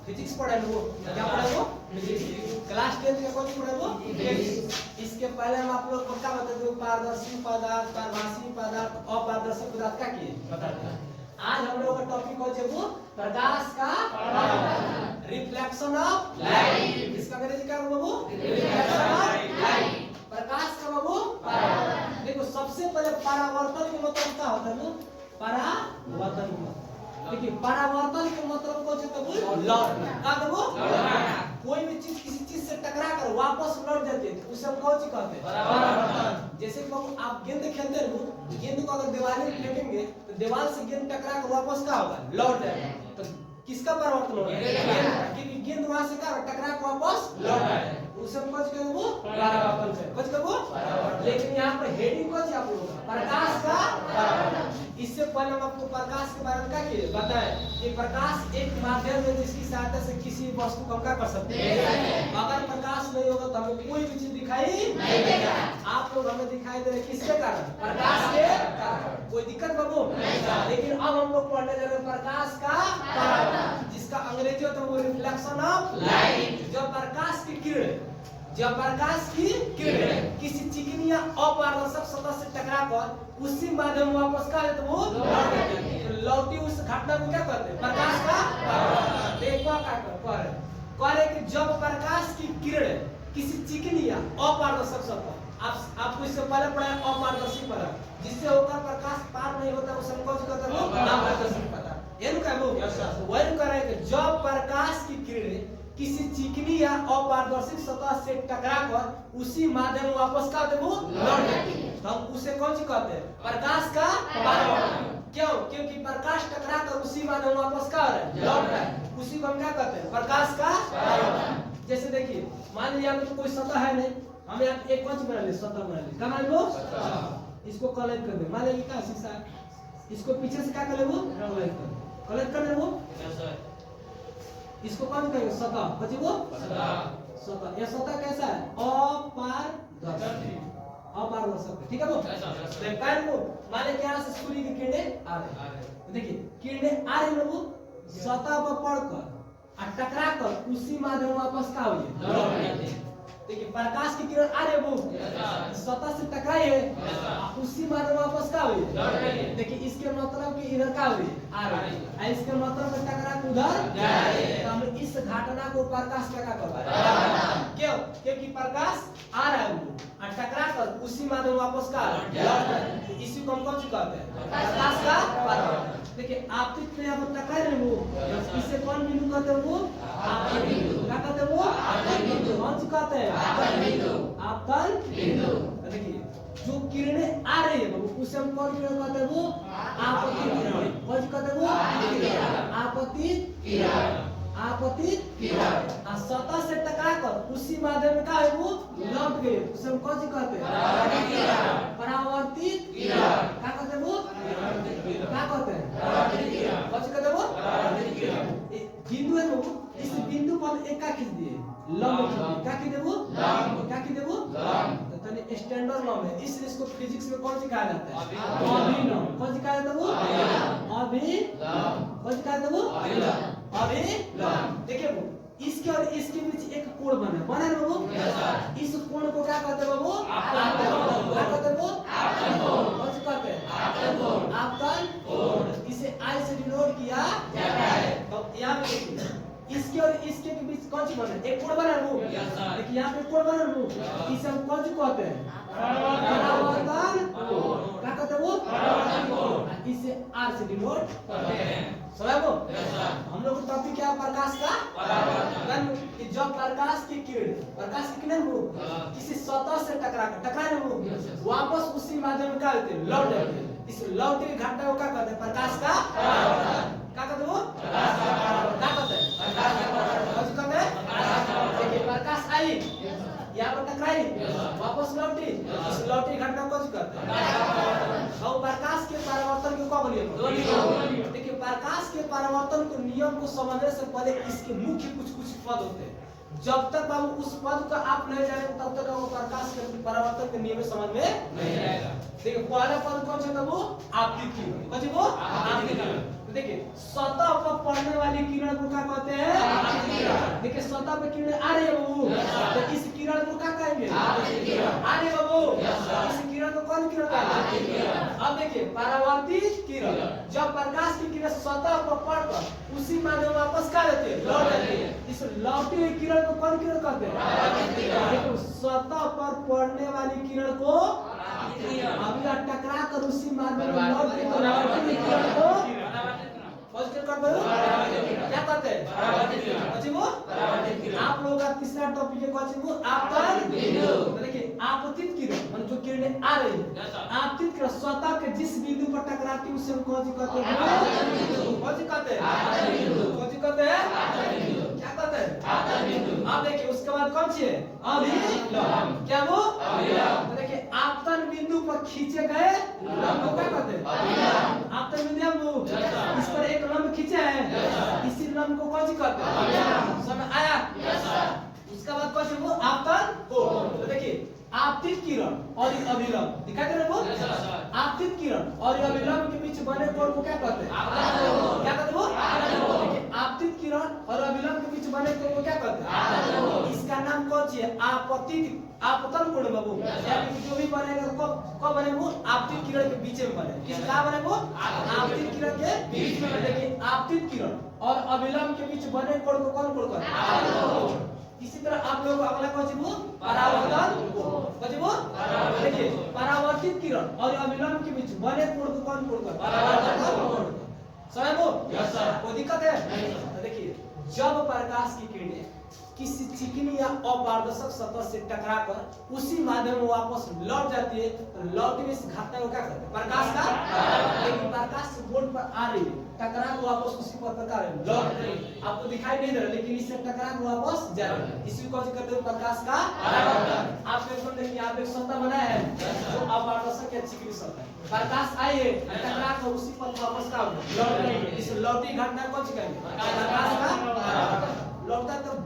Physics पढ़े वो क्या पढ़े वो फिजिक्स। क्लास 10 में कौन पढ़े वो फिजिक्स। इसके पहले हम आप लोग को क्या बताते थे, पारदर्शी पदार्थ, पारभासी पदार्थ, अपारदर्शी पदार्थ क्या किए बताते हैं। आज हम लोग का टॉपिक हो जो वो प्रकाश का रिफ्लेक्शन ऑफ लाइट। इसका अंग्रेजी क्या होगा वो रिफ्लेक्शन ऑफ लाइट। प्रकाश का बाबू देखो सबसे पहले परावर्तन के मतलब क्या होता है ना, परावर्तन का देखिए परावर्तन के मतलब को जो लौटना का दो कोई भी चीज किसी चीज से टकरा कर वापस लौट जाती है उसे हम कौन सी कहते हैं परावर्तन। जैसे बाबू आप गेंद खेलते हैं, गेंद को अगर दीवार में फेंकेंगे तो दीवार से गेंद टकरा कर वापस क्या होगा लौट जाएगा, तो किसका परावर्तन होगा, क्योंकि गेंद वहां से क्या टकरा कर वापस लौट आए उसे हम कौन कहेंगे वो परावर्तन से कौन कहेंगे वो। लेकिन यहाँ पर हेडिंग कौन सी आप लोगों का प्रकाश का परावर्तन। इससे पहले हम आपको प्रकाश के बारे में क्या किए बताएं कि प्रकाश एक माध्यम है जिसकी सहायता से किसी वस्तु को हम क्या कर सकते हैं। अगर प्रकाश नहीं होगा तो हमें कोई भी चीज दिखाई नहीं देगा। आप लोग हमें दिखाई दे रहे किसके कारण, प्रकाश के कारण। कोई दिक्कत बाबू। लेकिन अब हम लोग पढ़ने जा रहे हैं प्रकाश का परावर्तन, जिसका अंग्रेजी होता है वो रिफ्लेक्शन ऑफ लाइट। जब प्रकाश की किरण किसी चिकनी या अपारदर्शक सतह से टकराकर उसी माध्यम वापस का तो वो लौटी उस घटना को क्या कहते हैं प्रकाश का परावर्तन। देखो क्या कर कि जब प्रकाश की किरण किसी चिकनी या अपारदर्शक सतह, आपको इससे पहले पढ़ा अपारदर्शी पदार्थ, जिससे होकर प्रकाश पार नहीं होता उसे हम कौन कहते हैं अपारदर्शी पदार्थ। ये रुका वो वही कह रहे हैं कि जब प्रकाश की किरण किसी चिकनी या अपारदर्शी सतह से टकराकर उसी माध्यम वापस का दे वो लौट जाती है, तो हम उसे कौन सी कहते हैं प्रकाश का परावर्तन। क्यों, क्योंकि प्रकाश टकराकर उसी माध्यम वापस का लौट रहा है, उसी को हम क्या कहते हैं प्रकाश का परावर्तन। जैसे देखिए मान लीजिए यहाँ पे तो कोई सतह है नहीं, हमें यहाँ एक कौन सी बना ली सतह बना ली, क्या मान लो इसको कलेक्ट कर दे, मान लीजिए क्या शीशा, इसको पीछे से क्या कर ले वो कलेक्ट कर ले वो, इसको कौन कहेंगे सतह, बची वो सतह। यह सतह कैसा है अपारदर्शक, ठीक है वो। वो माने क्या से सूर्य की किरणें आ रही, देखिए किरणें आ रही है वो सतह पर पड़कर और टकराकर उसी माध्यम वापस का हुई। देखिए प्रकाश की किरण आ रही है वो सतह से टकराई है उसी माध्यम वापस का हुई। देखिए इसके मतलब कि इधर का हुई आ रही है, इसके मतलब टकरा उधर जा रही है, तो हम इस घटना को प्रकाश का कहते हैं। क्यों, क्योंकि प्रकाश आ रहा है वो और टकरा कर उसी माध्यम वापस का लौट रहा है, इसी को हम कौन सी कहते हैं प्रकाश का परावर्तन। देखिए आपतित में आप टकरा रहे वो इससे कौन बिंदु कहते हैं वो आपतन बिंदु, क्या कहते हैं वो आपतन बिंदु, कौन सी कहते हैं आपतन बिंदु। देखिए जो किरणें आ रही है उसे हम कौन किरण कहते हैं वो आपतित किरण, कौन सी कहते हैं वो आपतित किरण, आपतित किरण। सतह से टकराकर उसी माध्यम में क्या है वो लौट गए, उसे हम कौन सी कहते हैं परावर्तित किरण, क्या कहते हैं वो क्या कहते हैं कौन सी कहते हैं वो बिंदु है वो, इस बिंदु पर एक क्या खींच दिए लंब, क्या खींचे वो क्या खींचे वो तने स्टैंडर्ड लंब है, इसलिए इसको फिजिक्स में कौन सी कहा जाता है अभिलंब, कौन सी कहा जाता है वो अभिलंब, कौन सी कहा जाता है वो अभिलंब। देखिए वो इसके और इसके बीच एक कोण बना है वो, इस कोण को क्या कहते हैं वो क्या कहते हैं वो कौन सी कहते हैं आपतन कोण। इसे आई से डिनोट किया जाता है। तो यहाँ पे देखिए इसके और इसके के बीच कौन सी बना है एक कोण बना है वो, देखिए यहाँ पे कोण बना है वो, इसे हम कौन सी कहते हैं परावर्तन कोण, क्या कहते हैं वो परावर्तन कोण, इसे आर से डिनोट करते हैं। समझ वो हम लोग का टॉपिक क्या है प्रकाश का परावर्तन। कि जब प्रकाश की किरण वो किसी सतह से टकराए वो वापस उसी माध्यम का लौट जाते हैं, इस लौटने की घटना को क्या कहते हैं प्रकाश का परावर्तन, क्या कहते हैं वो क्या कहते हैं देखिए प्रकाश आई यहाँ पर टकराई वापस लौटी, इस लौटी घटना को कहते हैं और प्रकाश के परावर्तन को क्या बोलिए। देखिए प्रकाश के परावर्तन के नियम को समझने से पहले इसके मुख्य कुछ पद होते हैं, जब तक बाबू उस पद का आप नहीं जाने तब तक वो प्रकाश के परावर्तन के नियम समझ में नहीं आएगा। देखिए पहला पद कौन सा था वो आपतित किरण, कौन सी वो आपतित किरण। देखिए सतह पर पड़ने वाली वाली किरण को क्या कहते हैं? देखिए सतह पे किरण आ रही है बाबू, तो इस किरण को क्या कहेंगे? आ रही है बाबू, इस किरण को कौन किरण कहेंगे? अब देखिए परावर्तित किरण, जब प्रकाश की किरण सतह पर पड़कर उसी माध्यम वापस क्या देती है? लौट जाती है। इस लौटी हुई किरण को कौन किरण कहते हैं? देखो सतह पर पड़ने वाली किरण को अभी टकरा कर उसी माध्यम में लौट के परावर्तित किरण को पॉजिटिव कर दो, क्या कहते हैं? वो आप लोगों का तीसरा टॉपिक है वो आपतन बिंदु। देखिए आपतित किरण मतलब जो किरणें आ रही है, आपतित किरण स्वतः के जिस बिंदु पर टकराती है उसे हम कौन सी कहते हैं? कौन सी कहते हैं? कौन सी कहते हैं? क्या कहते हैं? आप देखिए उसके बाद कौन सी है? अभिलंब। क्या वो? अभिलंब। देखिए आपतन बिंदु पर खींचे गए लंब को क्या कहते हैं? आपतन बिंदु इस पर एक लंब खींचा है, इसी लंब को कौन सी कहते हैं? समझ आया? उसके बाद कौन सी वो आपतन कोण। तो देखिए आपतित किरण और अभिलंब दिखाई दे रहा है वो? आपतित किरण और अभिलंब के बीच बने कोण को क्या कहते हैं? क्या कहते हैं वो? देखिए आपतित किरण और अभिलंब के बीच बने कोण को क्या कहते हैं? इसका नाम कौन सी है? आपतित आपतन कोण बाबू। यानी जो भी बनेगा कब बने वो? आपतित किरण के बीच में बने। किस कहाँ बने वो? आपतित किरण के बीच में। देखिए आपतित किरण और अभिलंब के बीच बने कोण को कौन कोण कहते हैं? इसी तरह आप लोग अगला कौन सी वो? परावर्तन कोण। वो देखिए परावर्तित किरण और अभिलंब के बीच बने कोण को कौन कोण कहते हैं? परावर्तन कोण। समझ वो? कोई दिक्कत है? देखिए जब प्रकाश की किरणें किसी चिकनी या अपारदर्शक सतह से टकराकर उसी माध्यम में वापस लौट जाती है तो लौटने में इस घटना को क्या कहते हैं? प्रकाश का। लेकिन प्रकाश बोर्ड पर आ रही है, टकरा के वापस उसी पर प्रकार लौट रही है, आपको दिखाई नहीं दे रहा लेकिन इससे टकरा के वापस जा रहा है, इसी को कौन कहते हैं? प्रकाश का परावर्तन। आप एकदम देखिए आप एक सतह बनाया है जो अपारदर्शक या चिकनी सतह है, प्रकाश आई है टकरा कर उसी पर वापस का लौट रही है, इस लौटी घटना कौन सी कहेंगे? प्रकाश का परावर्तन। लौटता तो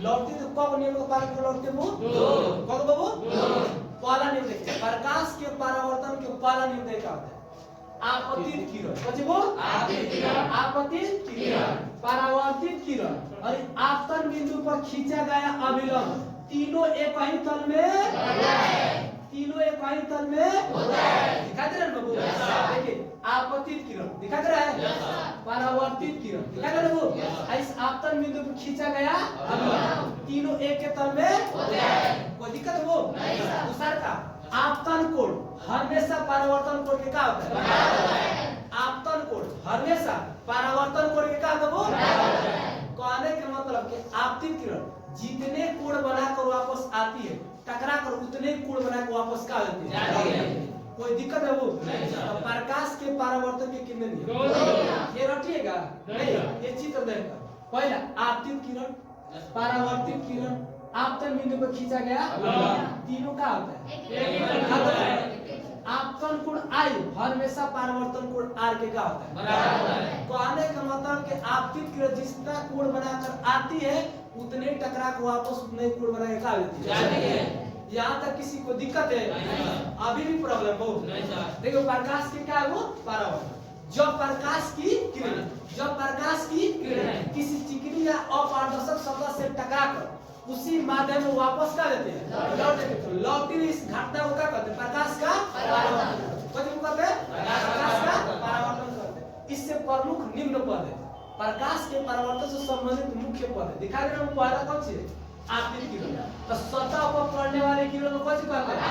लौटती तो कब नियम का पालन कर लौटते वो? कब बाबू? पहला नियम देखिए प्रकाश के परावर्तन के पहला नियम क्या होता है? आपतित किरण। बच्चे वो आपतित किरण, परावर्तित किरण और आपतन बिंदु पर खींचा गया अभिलंब, तीनों एक ही तल में, तीनों एक ही तल में दिखाई दे रहा है बाबू? देखिए आपतित किरण दिखाई दे रहा है, परावर्तित किरण दिखाई दे रहा है वो? इस आपतन बिंदु पर खींचा गया अभिलंब तीनों एक के तल में, कोई दिक्कत है वो? दूसरा का आपतन कोण हमेशा परावर्तन कोण के क्या होता है? आपतन कोण हमेशा परावर्तन कोण के क्या होता है वो? कहने के मतलब कि आपतित किरण जितने कोण बनाकर वापस आती है टकरा कर उतने कोण बना के वापस का देती है। कोई दिक्कत है वो? तो प्रकाश के परावर्तन के कितने नियम ये रटिएगा नहीं, ये चित्र देखकर पहला आपतित किरण, परावर्तित किरण, आपतन बिंदु पर खींचा गया तीनों का होता है। आपतन कोण आई हमेशा परावर्तन कोण आर के का होता है? कहने का मतलब कि आपतित किरण जितना कोण बनाकर आती है उतने टकरा के वापस उतने कोण बना के का देती है। यहाँ तक किसी को दिक्कत है? अभी भी प्रॉब्लम हो? देखो प्रकाश के क्या है वो? परावर्तन। जब प्रकाश की किरण, जब प्रकाश की किरण किसी चिकनी या अपारदर्शक सतह से टकराकर उसी माध्यम में वापस कर देते हैं, लौट देते हैं, तो लौटी इस घटना को क्या कहते हैं? प्रकाश का परावर्तन। कहते हैं प्रकाश का परावर्तन करते हैं। इससे प्रमुख निम्न पद है, प्रकाश के परावर्तन से संबंधित मुख्य पद है। दिखाई दे रहा है पहला कौन सी है? आपतित किरण। तो सतह पर पड़ने वाली किरण को कौन सी कहते हैं?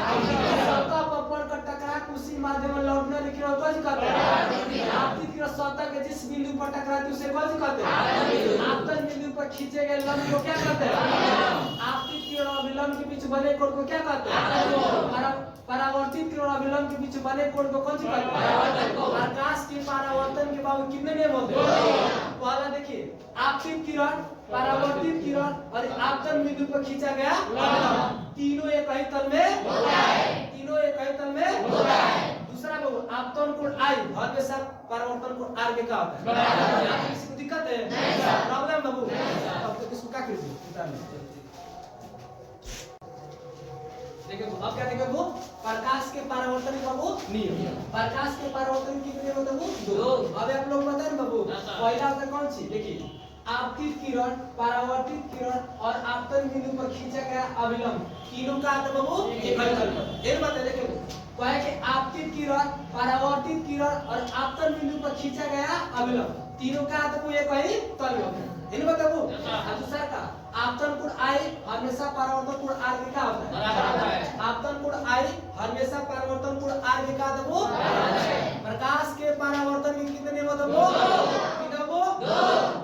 सतह पर पड़कर टकरा उसी माध्यम में लौटने वाली किरण को कौन सी कहते हैं? आपतित किरण सतह के जिस बिंदु पर टकराती है उसे कौन सी कहते हैं? आपतन बिंदु पर खींचे गए लंब को क्या कहते हैं? आपतित किरण और अभिलंब के बीच बने कोण को क्या कहते हैं? परावर्तित किरण और अभिलंब के बीच बने कोण को कौन सी कहते हैं? प्रकाश के परावर्तन के बाद कितने नियम होते हैं? पहला देखिए आपतित किरण, परावर्तित किरण और आपतन बिंदु पर खींचा गया तीनों एक ही तल में, तीनों एक ही तल में। दूसरा बाबू आपतन कोण आई हमेशा परावर्तन कोण आर के का होता है? किसी को दिक्कत है? प्रॉब्लम बाबू? अब तो इसको क्या कीजिए देखिए अब क्या देखें वो? प्रकाश के परावर्तन का वो नियम, प्रकाश के परावर्तन कितने होते हैं वो? दो। अब आप लोग बताएं बाबू पहला होता है कौन सी, देखिए आपतित किरण, परावर्तित किरण और आपतन बिंदु पर खींचा गया अभिलंब, तीनों का अर्थ बाबू एक ही तल। एक बात है देखिए कहे कि आपतित किरण, परावर्तित किरण और आपतन बिंदु पर खींचा गया अभिलंब, तीनों का अर्थ को एक ही तल में होता है। इन बताओ दूसरा का आपतन कोण आई हमेशा परावर्तन कोण आर के क्या होता है, बराबर होता है। आपतन कोण आई हमेशा परावर्तन कोण आर के क्या दबो, प्रकाश के परावर्तन के कितने दबो,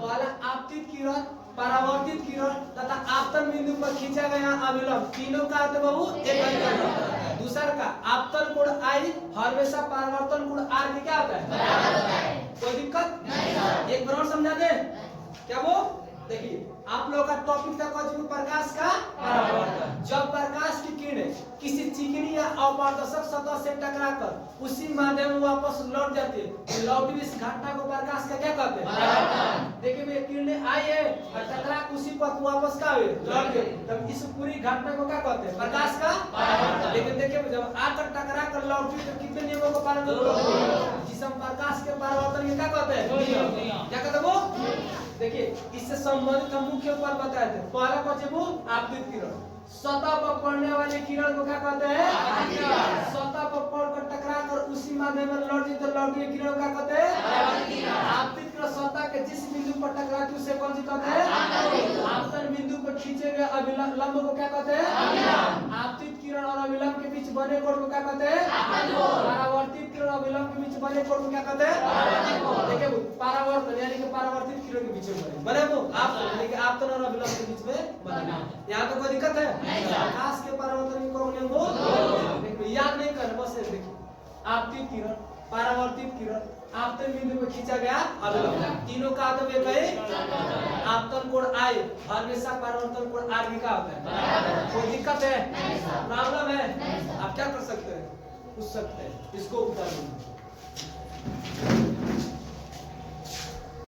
वाला आपतित किरण, परावर्तित किरण तथा आपतन बिंदु पर खींचा गया अभिलंब, तीनों का अर्थ बाबू एक ही होता है। दूसरा का आपतन कोण आई हमेशा परावर्तन कोण आर के क्या होता है, बराबर होता है। कोई दिक्कत नहीं, एक बार और समझा दे क्या वो, देखिए आप लोगों का टॉपिक था कौन, प्रकाश का परावर्तन। जब प्रकाश की किरणें किसी चिकनी या अपारदर्शक सतह से टकराकर उसी माध्यम में वापस लौट जाती है, तो लौटी इस घटना को प्रकाश का क्या कहते हैं, परावर्तन। देखिए भैया किरणें आई है और टकरा उसी पथ वापस का हुए लौट गई, तब इस पूरी घटना को क्या कहते हैं, प्रकाश का परावर्तन। लेकिन देखिए जब आकर टकरा कर लौटी तो कितने नियमों का पालन करते, जिसे हम प्रकाश के परावर्तन क्या कहते हैं, क्या कहते वो। देखिए इससे संबंधित हम मुख्य उपाय बताए थे। पहला पचबू आपतित किरण, सतह पर पड़ने वाले किरण को क्या कहते हैं, सतह पर पड़कर टकरा कर उसी माध्यम में लौट तो लौटी किरण क्या कहते हैं, आपतित किरण। सतह के जिस बिंदु पर टकराती उसे कौन सी कहते हैं, आपतन बिंदु पर खींचे गए अभिलंब को क्या कहते हैं, आपतित किरण और अभिलंब के बीच बने कोण को क्या कहते हैं, परावर्तित किरण और अभिलंब के बीच बने कोण को क्या कहते हैं। देखिए परावर्तन यानी कि परावर्तित किरण के बीच में बने वो आप यानी कि आपतन और अभिलंब के बीच में बने, यहाँ तो कोई दिक्कत है, प्रकाश के परावर्तन की कौन नियम हो, देखिए याद नहीं करना बस देखिए आपतित किरण, परावर्तित किरण, आपतन बिंदु पर खींचा गया अभिलंब, तीनों का अर्थ एक है। आपतन कोण आई हमेशा परावर्तन कोण आर का होता है। कोई दिक्कत है, प्रॉब्लम है, आप क्या कर सकते हैं, पूछ सकते हैं, इसको उत्तर दीजिए।